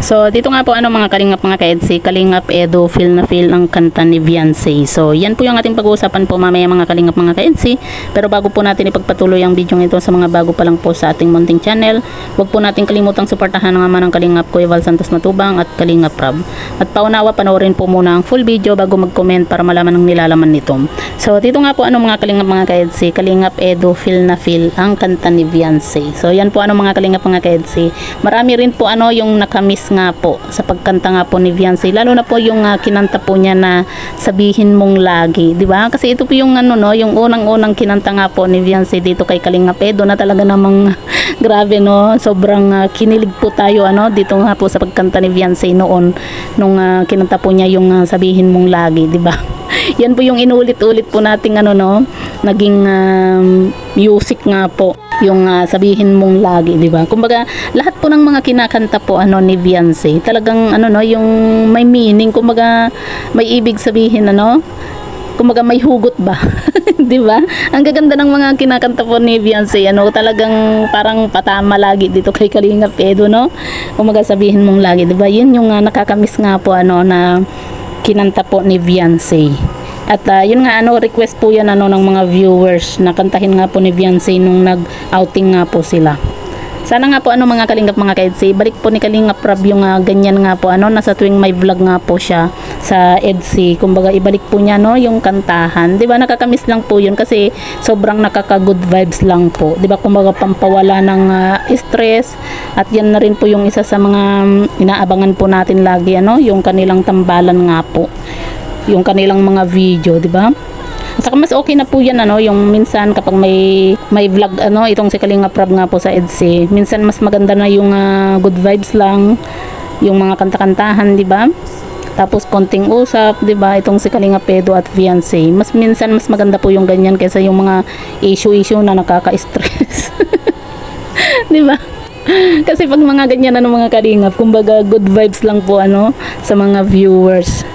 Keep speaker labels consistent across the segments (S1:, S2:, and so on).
S1: So dito nga po mga kalingap mga ka-EDC, Kalingap Edu, feel na feel ang kanta ni Beyonce. So yan po yung ating pag-uusapan po mamaya mga kalingap mga ka-EDC. Pero bago po natin ipagpatuloy ang video ito sa mga bago pa lang po sa ating munting channel, huwag po natin kalimutang suportahan naman ang Kalingap Kuya Val Santos Matubang at Kalingap Rab. At paunawa panoorin po muna ang full video bago mag-comment para malaman ang nilalaman nito. So dito nga po mga kalingap mga ka-EDC, Kalingap Edu, feel na feel ang kanta ni Beyonce. So yan po mga kalingap mga ka-EDC. Marami rin po yung nakamiss nga po sa pagkanta nga po ni Beyonce, lalo na po yung kinanta po niya na Sabihin Mong Lagi, di ba? Kasi ito po yung yung unang-unang kinanta nga po ni Beyonce dito kay Kalingap Edu na talaga namang grabe sobrang kinilig po tayo dito nga po sa pagkanta ni Beyonce noon nung kinanta po niya yung Sabihin Mong Lagi, di ba? Yan po yung inulit-ulit po nating naging music nga po yung Sabihin Mong Lagi, di ba? Kumbaga lahat po ng mga kinakanta po ni Beyonce, talagang yung may meaning, kumbaga may ibig sabihin kumbaga may hugot ba. Di ba? Ang gaganda ng mga kinakanta po ni Beyonce, talagang parang patama lagi dito kay Kalingap Edu, kumbaga Sabihin Mong Lagi, di ba? Yun yung nakakamiss nga po na kinanta po ni Beyonce. At yun nga request po yan ng mga viewers na kantahin nga po ni Beyonce nung nag-outing nga po sila. Sana nga po mga kalingap mga ka-EDC, balik po ni Kalingap Rab yung ganyan nga po nasa tuwing may vlog nga po siya sa EDC, kumbaga ibalik po niya yung kantahan, di ba? Nakakamiss lang po yun kasi sobrang nakaka-good vibes lang po, di ba? Kumbaga pampawala ng stress, at yan na rin po yung isa sa mga inaabangan po natin lagi yung kanilang tambalan nga po, yung kanilang mga video, di ba? Saka mas okay na po yan yung minsan kapag may vlog itong si Kalingap Rab nga po sa EDC, minsan mas maganda na yung good vibes lang, yung mga kanta-kantahan, di ba? Tapos konting usap, di ba? Itong si Kalingap Edu at Beyonce, minsan mas maganda po yung ganyan kaysa yung mga issue na nakaka-stress. Di ba? Kasi pag mga ganyan mga kalingap, kumbaga good vibes lang po sa mga viewers.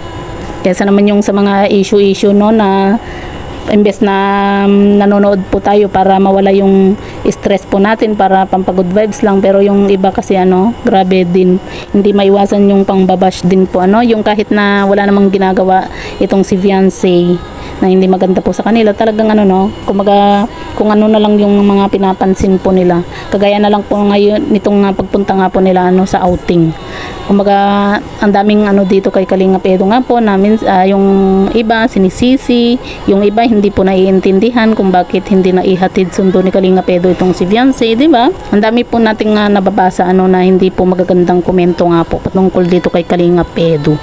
S1: Kaysa naman yung sa mga issue na imbes na nanonood po tayo para mawala yung stress po natin, para pampagod vibes lang, pero yung iba kasi grabe din, hindi maiwasan yung pangbabash din po yung kahit na wala namang ginagawa itong si Beyonce na hindi maganda po sa kanila, talagang kumbaga kung na lang yung mga pinapansin po nila, kagaya na lang po ngayon nitong pagpunta nga po nila sa outing. Kumbaga ang daming dito kay Kalingap Edu nga po namin, yung iba sinisisi, yung iba hindi po naiintindihan kung bakit hindi na ihatid sundo ni Kalingap Edu itong si Beyonce, di ba? Ang dami po nating nababasa na hindi po magagandang komento nga po patungkol dito kay Kalingap Edu,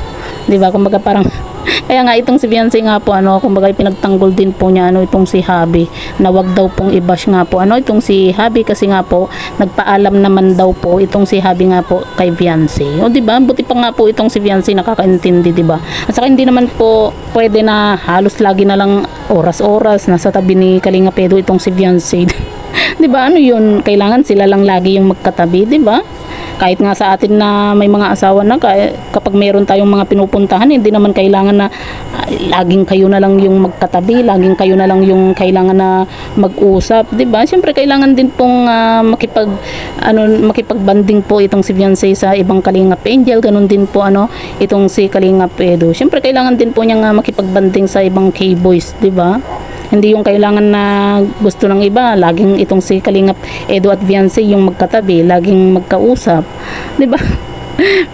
S1: di ba? Kumbaga parang kaya nga itong si Beyonce nga po kumbaga pinagtanggol din po niya itong si Habi na wag daw pong i-bash nga po itong si Habi, kasi nga po nagpaalam naman daw po itong si Habi nga po kay Beyonce. O di ba? Buti pa nga po itong si Beyonce nakakaintindi, di ba? At saka hindi naman po pwede na halos lagi na lang oras-oras nasa tabi ni Kalingap Edu itong si Beyonce. Di ba? Yun, kailangan sila lang lagi yung magkatabi, di ba? Kahit nga sa atin na may mga asawa na, kapag mayroon tayong mga pinupuntahan, hindi naman kailangan na laging kayo na lang yung magkatabi, laging kayo na lang yung kailangan na mag-usap, di ba? Siyempre kailangan din pong makipagbanding po itong si Beyonce sa ibang Kalingap Angel, ganun din po itong si Kalingap Edu. Siyempre kailangan din po niya makipagbanding sa ibang K-boys, di ba? Hindi yung kailangan na gusto ng iba, laging itong si Kalingap Edu at Beyonce yung magkatabi, laging magkausap, di ba?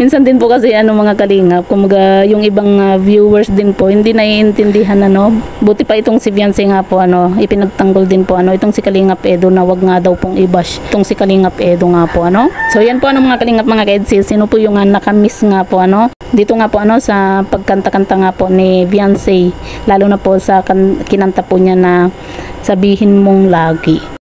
S1: Minsan din po kasi mga kalingap, kumbaga yung ibang viewers din po hindi naiintindihan buti pa itong si Beyonce nga po ipinagtanggol din po itong si Kalingap Edu na wag nga daw pong i-bash itong si Kalingap Edu nga po So yan po mga kalingap mga ka-EDC, sino po yung nakamiss nga po dito nga po sa pagkanta-kanta nga po ni Beyonce, lalo na po sa kinanta po niya na Sabihin Mong Lagi.